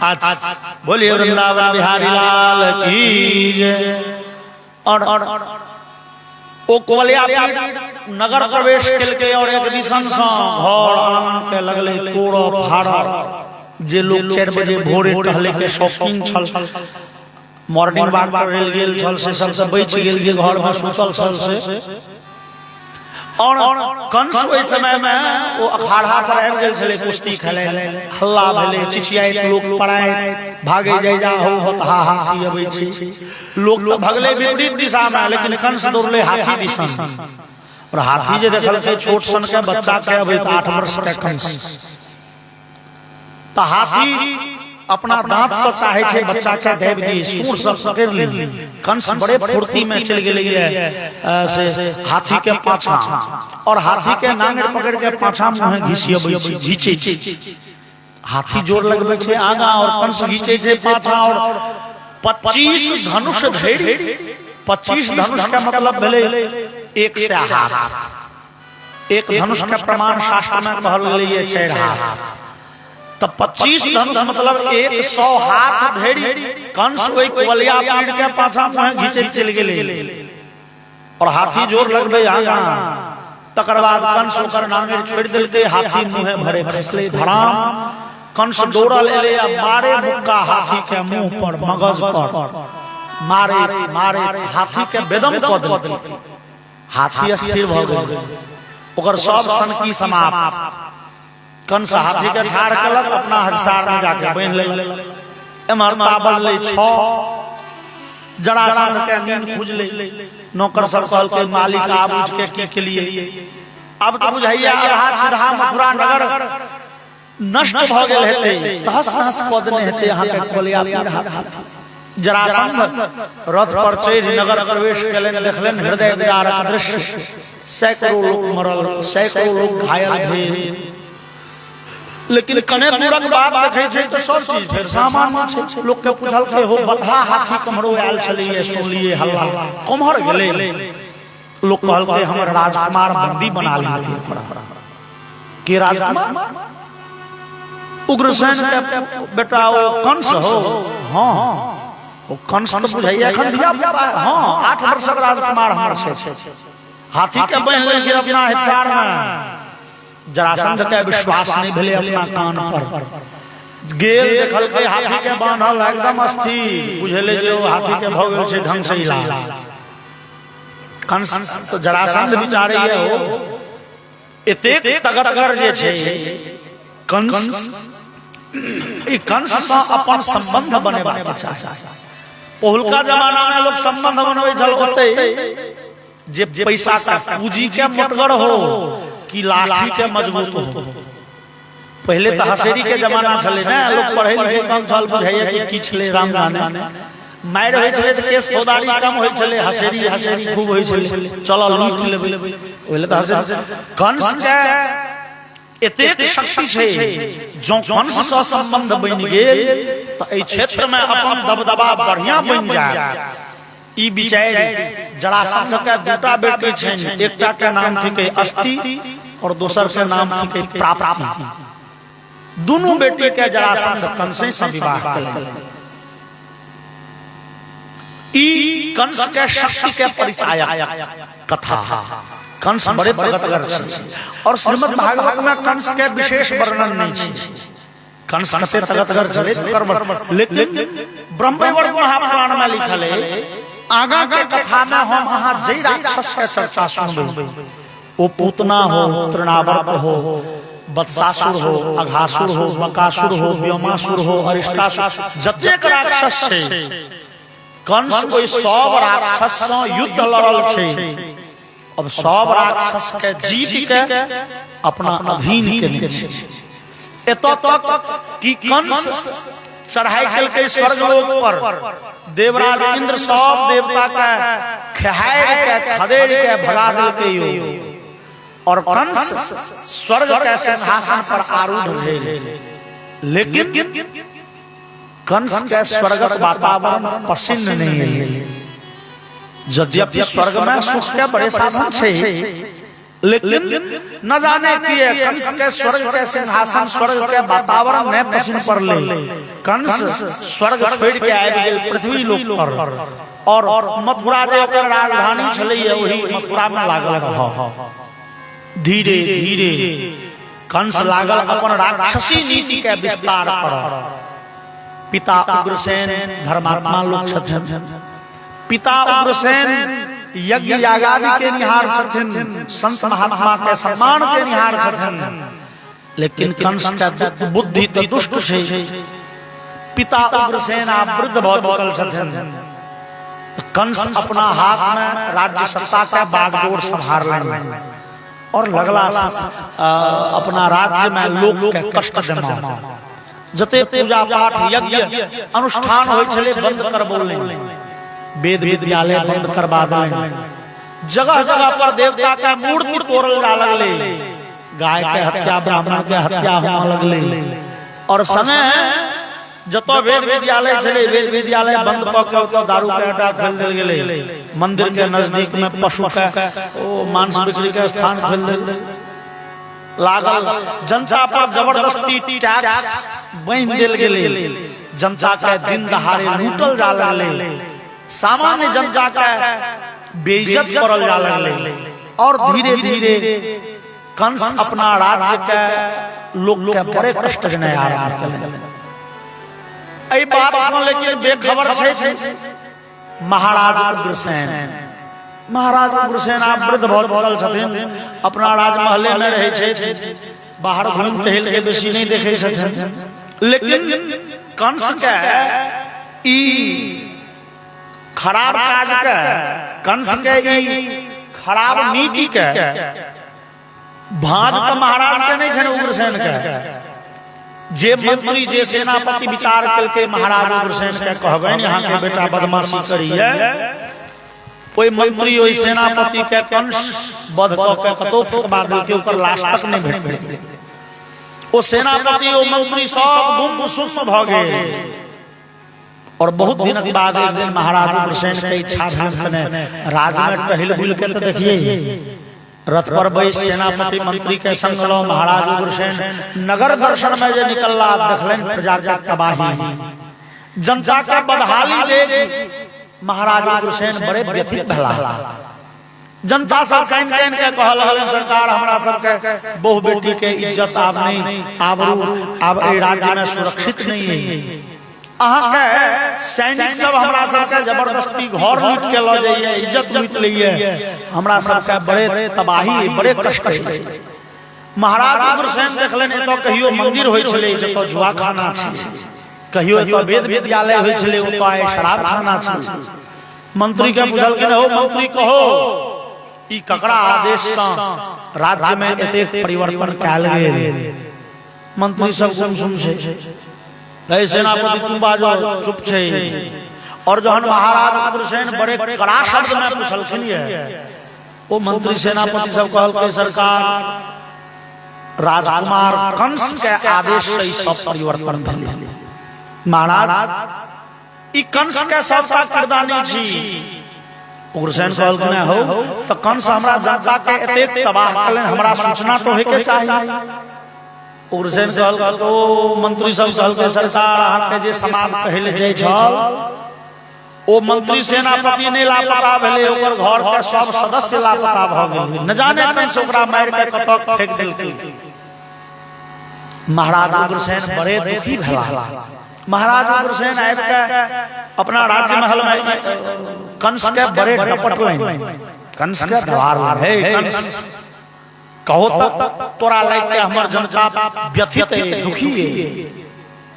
आज बोलिए वृंदावन बिहारी लाल की जय। और ओ कुवलया पीड़ नगर प्रवेश केलके और एक दिसन से घर आंगन के लगले तोड़ फाड़। जे लोग 4 बजे भोरे टहले के शौकीन छल, मॉर्निंग वॉक पर गेल छल, से सब से बच गेल घर में सुतल छल से। और कंस ओइ समय में वो अखाड़ा पर आबि गेल छले कुश्ती खेले। हल्ला भेले, चिचियाइत लोग पड़ाए, भागे जाय जा हो हाथी अबै छै। लोग तो भगले विपरीत दिशा में, लेकिन कंस दौड़ले हाथी दिशा। और हाथी जे देखल के छोट सन के बच्चा के अबै 8 वर्ष के कंस, त हाथी अपना दांत से चाहे छे बच्चा के देव जी सूर सब पकड़ ली। कंस बड़े फुर्ती में चल गेले से हाथी के पाछा, और हाथी के नांगड़ पकड़ के पाछा मुंह घिसियबै छै, घिचे। हाथी जोर लगबै छै आगा और कंस घिचे छै पाछा। और 25 धनुष धरि, 25 धनुष का मतलब भेले 1 से हाथ। एक धनुष का प्रमाण शास्त्र में कहल गेलै ये 4 हाथ। तब 25 धनुष मतलब 100 हाथ धरि कंस ओइ कुवलया पीड़ के पाछा मुंह घिचे चल गेले। और हाथी जोर लगबे आगा। तकर बाद कंस ओकर नांगेर छोड़ देलकै, हाथी मुंह भरे खसले धड़ाम। कंस दौड़ल एले आ मारे मुक्का हाथी के मुंह पर, मगज पर मारे हाथी के बेदम क देलकै। हाथी अस्थिर भ गेल, ओकर सब सनकी समाप्त। कंस हाथी के ठाड़ कलक, अपना हरसार में जाके बांध ले। एमहर बजले 6। जरासंध के नींद खुजले। नौकर सब कहल के मालिक आब उठ के लिए अब तो बुझाइए आधा सीधा मथुरा नगर नष्ट भ गेल हेते, तहस नहस कऽ देने हेते यहाँ के कोलिया पीर हाथ। जरासंध रथ पर चढ़ि नगर प्रवेश केलनि, देखलनि हृदय विदारक दृश्य, सैकड़ों लोग मरल, सैकड़ों लोग घायल भेल। लेकिन कने दूरक बात देखै छै तऽ सब चीज फेर सामान्य छै। लोक के पूछल के हो बदहा हाथी कमरो आयल छलिए, सुनलिए हल्ला कमहर गेलै। लोक कहल के हमर राजकुमार बंदी बना लिए के राजकुमार उग्रसेन के बेटा ओ कंस हो। हां ओ कंस तो बुझाइया एखन धिया पुता। हां 8 वर्षक राजकुमार हमर छै। हाथी के बन लेलखिन अपना हिसार में। जरासंध के विश्वास नहीं भेले अपना कान पर। गेल देखल के हाथी के बांधल एकदम अस्थिर, बुझले जे ओ हाथी के भऽ गेल छै ढंग से इलाज। कंस तो जरासंध विचारे हो एतेक तगतगर जे छै कंस, ई कंस से अपन संबंध बनेबाक चाही। पहिलका जमाना में लोग संबंध बनबै छल ओते जे पैसा का पूंजी के मोटगर हो कि लाठी के मजबूत हो। पहले तो हसेरी के जमाना चले ना, लोग पढ़े लिखे कम छल, बुझाइए कि किछ ले राम जाने। मार होय छले त केस फौजदारी कम होय छले, हसेरी हसेरी खूब होय छले, चलो लूट लेबै। ओले त हसेरी कंस के एतेक शक्ति छै, जो कंस से संबंध बन गेल त एहि क्षेत्र में अपन दबदबा बढ़िया बन जाय। ई विचार जरासंध के दूटा बेटी छन, एकटा के नाम थिके अस्ति और दोसर के नाम थिके प्राप्ति। दोनों बेटी के जरासंध कंस से विवाह केलक। ई कंस के शक्ति के परिचय कथा। कंस बड़े तगतगर छै और श्रीमद् भागवत में कंस के विशेष वर्णन नहीं छै। कंस कते तगतगर छले तकर, लेकिन ब्रह्मवैवर्त महापुराण में लिखल है आगा के कथा में हम अहाँ जय राक्षस के चर्चा सुनबै। ओ पूतना हो, तृणावर्त हो, वत्सासुर हो, अघासुर हो, बकासुर हो, व्योमासुर हो, अरिष्टासुर, जतेक राक्षस छै कंस कोई सब राक्षस से युद्ध लड़ल छै। अब सब राक्षस के जीत के अपना अधीन केने छै। एतऽ तक कि कंस चढ़ाई केलकै स्वर्गलोक पर। देवराज इंद्र सब देवता के खहाय के खदेड़ के भगा देलकै और कंस स्वर्ग के सिंहासन पर आरूढ़ भेल। लेकिन कंस के स्वर्गक वातावरण पसंद नहीं है। यद्यपि स्वर्ग में सुख के बड़े साधन छै, लेकिन न जाने किए कंस के स्वर्ग के सिंहासन, स्वर्ग के वातावरण में पसंद पड़ले। कंस स्वर्ग छोड़ के आबि गेल पृथ्वी लोक पर और मथुरा जे ओकर राजधानी छलैया वही मथुरा में लागल रह। धीरे धीरे कंस लागल अपन राक्षसी नीति के विस्तार करऽ। पिता उग्रसेन धर्मात्मा लोग छथिन। पिता उग्रसेन यज्ञ यागादि के निहार छथिन, संत महात्मा के सम्मान के निहार छथिन। लेकिन कंस के बुद्धि तो दुष्ट छै। पिता उग्रसेन आब वृद्ध भऽ चुकल छथिन। कंस अपना हाथ में राज्य सत्ता के बागडोर संभाललनि और लगला अपना राज्य में लोक के कष्ट देना। जते पूजा पाठ यज्ञ अनुष्ठान होय छले बंद करबौलनि, वेद विद्यालय बंद करबा देलनि। जगह जगह पर देवता का मूर्ति तोड़ल जा लगले, गाय के हत्या, ब्राह्मण के हत्या होने लगले। और समय जतो वेद विद्यालय चले, वेद विद्यालय बंद कऽ के दारू के अड्डा खोल देल गेले। मंदिर के नजदीक में पशु के मांस बिक्री के स्थान खोल देल लागल। जनता पर जबरदस्ती टैक्स बांध देल गेले। जनता के दिन दहाड़े लूटल जा लगले। सामान्य जनता के बेइज्जत करल जा लगले। और धीरे धीरे कंस अपना राज्य के लोग के बड़े कष्ट देने आरंभ केलनि। एहि बात से लेकिन बेखबर छै महाराज उग्रसेन। महाराज उग्रसेन आब वृद्ध भऽ चुकल छथिन, अपना राजमहले में रहै छै, बाहर घूम टहल के बेसी नहीं देखै छथिन। लेकिन कंस के ई खराब काज के, कंस के ई खराब नीति के भाज तो महाराज के नहीं छे उग्रसेन के जे मंत्री जे सेनापति विचार करके महाराज उग्रसेन के कहबैन यहाँ के बेटा बदमाशी करिए कोई मंत्री ओई सेनापति के कंस बध के कतो फकबा देल के ओकर लाश तक नहीं भेटले ओ सेनापति ओ मंत्री सब गुम सुम भ गेल और बहुत दिन के बाद एक दिन महाराज उग्रसेन के इच्छा भाने राज में टहल बुल के तो देखिए रथ पर बैठ सेनापति मंत्री के संग लो महाराज उग्रसेन नगर दर्शन में जे निकलला देखलन प्रजा के तबाही जनता के बदहाली देख महाराज उग्रसेन बड़े व्यथित भला जनता सब काइन काइन के कहल हल सरकार हमरा सब के बहु बेटी के इज्जत आब नहीं आबरू अब ए राज्य में सुरक्षित नहीं है अहाँ के सैनिक सब हमरा सब के जबरदस्ती घर लूट के ल जाइए इज्जत लूट लइए हमरा सब के बड़े तबाही बड़े कष्ट है महाराज उग्रसेन देखलन तो कहियो मंदिर होय छले जतो जुआ खाना छै कहियो तो वेद विद्यालय होय छले ओ तो शराब खाना छै मंत्री के बुझल के हो मंत्री कहो ई ककरा आदेश से राज्य में एते परिवर्तन कैल गेल मंत्री सब सुन छै सेनापति तुम बाजो चुप छे और जहन महाराज उग्रसेन बड़े कड़ा शब्द में पूछलखिन वो मंत्री सेनापति सब कहल के सरकार राजकुमार कंस के आदेश से सब परिवर्तन भेल महाराज ई कंस के सबका किरदानी छी उग्रसेन कहल के हो तो कंस हमरा जनता के एते तबाह कलन हमरा सूचना तो होय के चाहिए उग्रसेन कहल तो मंत्री सब कहल के सरकार अहाँ के जे समाज कहले जाय छल ओ मंत्री सेनापति ने लापता भेले ओकर घर के सब सदस्य लापता भ गेल न जाने कंस ओकरा मार के कतक फेंक देलकै महाराज उग्रसेन बड़े दुखी भेला महाराज उग्रसेन आबि के अपना राज्य महल में कंस के बड़े डपटलनि कंस के द्वार हे कंस कहो तोरा लाग के हमर जनता व्यथित है दुखी है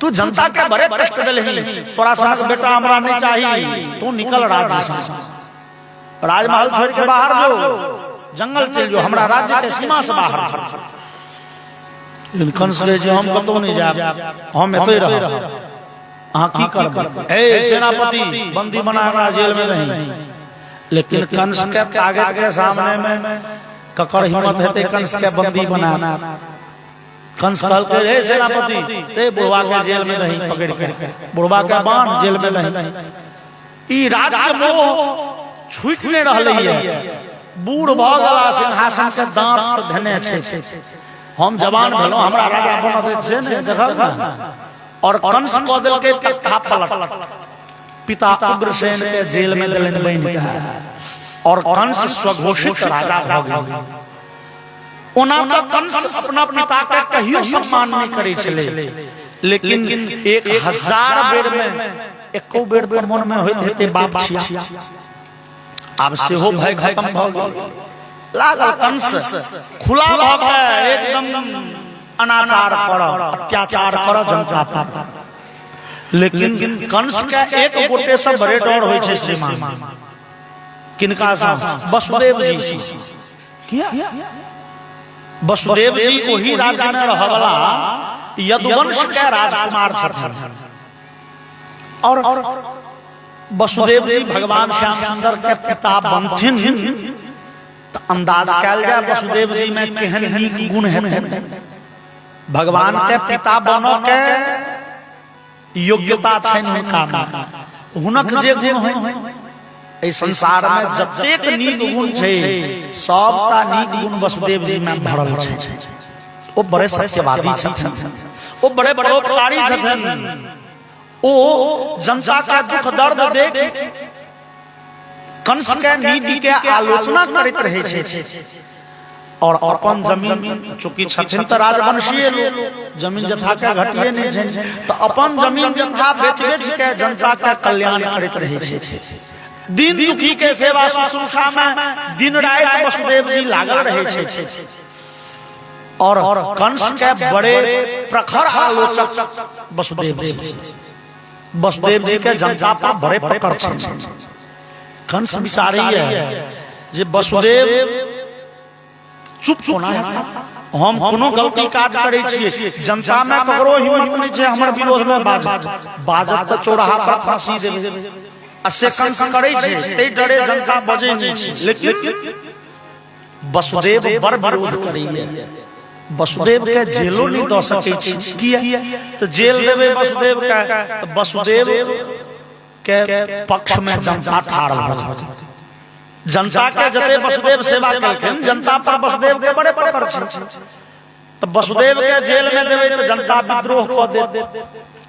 तू जनता के बड़े कष्ट देलही तोरा सास बेटा हमरा नहीं चाहिए तू निकल राज्य से राजमहल छोड़ के बाहर जो जंगल चल जो हमरा राज्य के सीमा से बाहर कंस जे हम कतो नहीं जाब हम एतै रह अहाँ की करब ए सेनापति बंदी बनाकर जेल में रही लेकिन कंस के ताकत के सामने में ककर हिम्मत हेते कंस के बंदी बनाना कंस कहल के हे सेनापति रे बुढ़वा के जेल में रही पकड़ के बुढ़वा के बांध जेल में रही ई राज्य मोह छूटने रहले है बूढ़ भ गेला सिंहासन से दांत से धने छै हम जवान भेलो हमरा राजा बन दे छै ने देखल ना और कंस को दिल के तख्ता पलट पिता उग्रसेन के जेल में देलन बन के और कंस स्वघोषित राजा भ गेल ओना तो कंस अपना पिता के कहियो सम्मान नहीं करे छले लेकिन 1000 बेर में एको बेर मन में होइत हेते बाप छिया आब से हो भय खत्म भ गेल लागल कंस खुला भ गए एकदम अनाचार कर अत्याचार कर जनता पर लेकिन कंस के एक गोटे से बड़े डर होय छै श्रीमान किनका सा वसुदेव जी किया वसुदेव जी वही राज्य में रहला यदुवंश के राजकुमार छथि और वसुदेव जी भगवान श्याम सुंदर के पिता बनथिन तो अंदाज कैल जाए वसुदेव जी में केहन नीक गुण है भगवान के पिता बनो के योग्यता छै हुनक जे गुण है इस संसार में जतेक नीक गुण छै सबटा नीक गुण वसुदेव जी में भरल छै ओ बड़े सत्यवादी छथि ओ बड़े परोपकारी छथि ओ जनता का दुख दर्द देख कंस के नीति के आलोचना करैत रहे छै और अपन जमीन चूंकि छथिन त राजवंशीय लोग जमीन जथा के घटिए नहीं छै तो अपन जमीन जथा बेच बेच के जनता के कल्याण करैत रहे छै दिन दुखी के सेवा शुश्रूषा में दिन रात वसुदेव जी लागल रहे छै और कंस के बड़े प्रखर आलोचक वसुदेव जी के जनता पर बड़े प्रखर छै कंस विचारी है जे वसुदेव चुप होना है। हम कोनो गलती काज करे छिए, जनता में ककरो हिम्मत नहीं छै हमर विरोध में बाजत तो चौराहा पर फांसी देबे आ सेकंड करे छै, तै डरे जनता बजे नहीं छै। लेकिन वसुदेव बड़ विरोध करैया, वसुदेव के जेलो नहीं द सकै छी। किया तो जेल देबे वसुदेव के, वसुदेव के पक्ष में जनता ठाड़ भ जात। जनता के जते वसुदेव सेवा केलखिन, जनता पर वसुदेव के बड़े पकड़ छै। तो वसुदेव के जेल में देबे तो जनता विद्रोह क दे।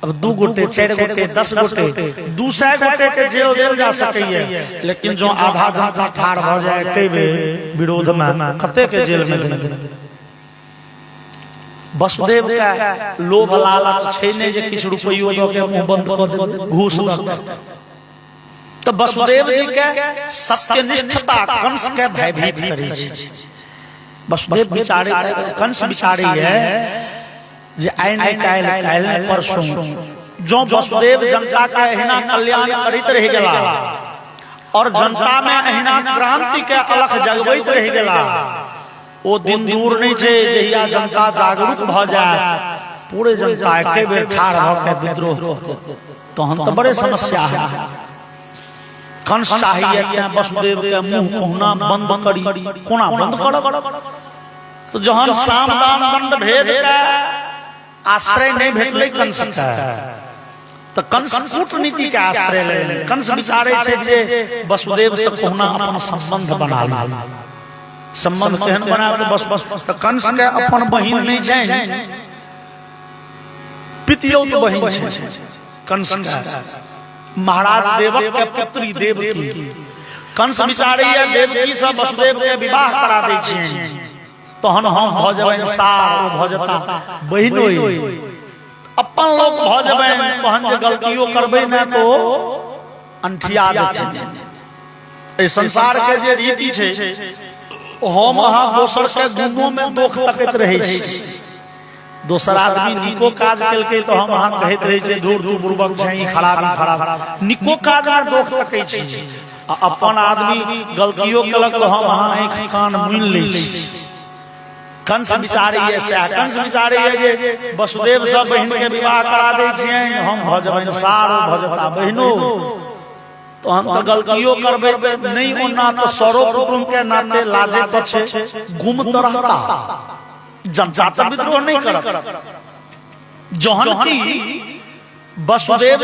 अब 2 गोटे 4 गोटे 10 गोटे 200 गोटे के जेल देल जा सकैया, लेकिन जो आधा जनता ठाड़ भ जाए कई विरोध में, कते के जेल में देबे। वसुदेव का लोभ लालच छै नै जे किछ रुपयो द के मुंह बंद क दे, घूस द। तो वसुदेव जी के सत्यनिष्ठता कंस के भयभीत करै छै। वसुदेव विचारे, कंस विचारे है जे आइ नै काल्हि नै परसों जो वसुदेव जनता के एहिना कल्याण करैत रह गेला और जनता में एहिना क्रांति के अलख जगबैत रह गेला, ओ दिन दूर नहीं छै जहिया जनता जागरूक भ जाए, पूरे जनता एके बेर ठाड़ भ के विद्रोह। तहन तो बड़े समस्या है। कंस चाहिए कि वसुदेव के मुंह कोना बंद करी, कोना बंद करब। तो जहन सामदान दंड भेद के आश्रय नहीं भेटले कंस के, तो कंस कूटनीति के आश्रय ले। कंस विचारे छै जे वसुदेव से कोना अपन संबंध बना ली। संबंध केहन बनाबे बस तो कंस के अपन बहिन नहीं छै, पितियौत बहिन छै कंस के, महाराज देवक के पुत्री देवकी। कंस विचारे देवकी से वसुदेव के विवाह करा दै छियै, तहन हम भ जेबैन सार, भ जेता बहिनोई, अपन लोग भ जेबैन। तहन जे गलतियों करबै ना तो अंठिया देथिन। ए संसार के जे रीति छै, हम अहाँ दोसर के गुणों में दोख तकैत रहै छी। दोसर आदमी निको काज केलकै तो हम अहाँ कहैत रहै छी दूर दूर बुर्बक छै, खराब खराब। निको काज में दोख तकै छी, अपन आदमी गलतियों केलक तो हम अहाँ आँख कान मुनि लै छी। कंस विचारैया से, कंस विचारैया जे वसुदेव सब बहिन के विवाह करा दै छियै, हम भ जेबैन सार, भ जेता बहिनो। तो हम तो गलतियों करबे नहीं, ओना तो सरो कुटुंब के नाते लाजे तो छे, गुम तो रहता, जनता तो विद्रोह नहीं करत। जहन की वसुदेव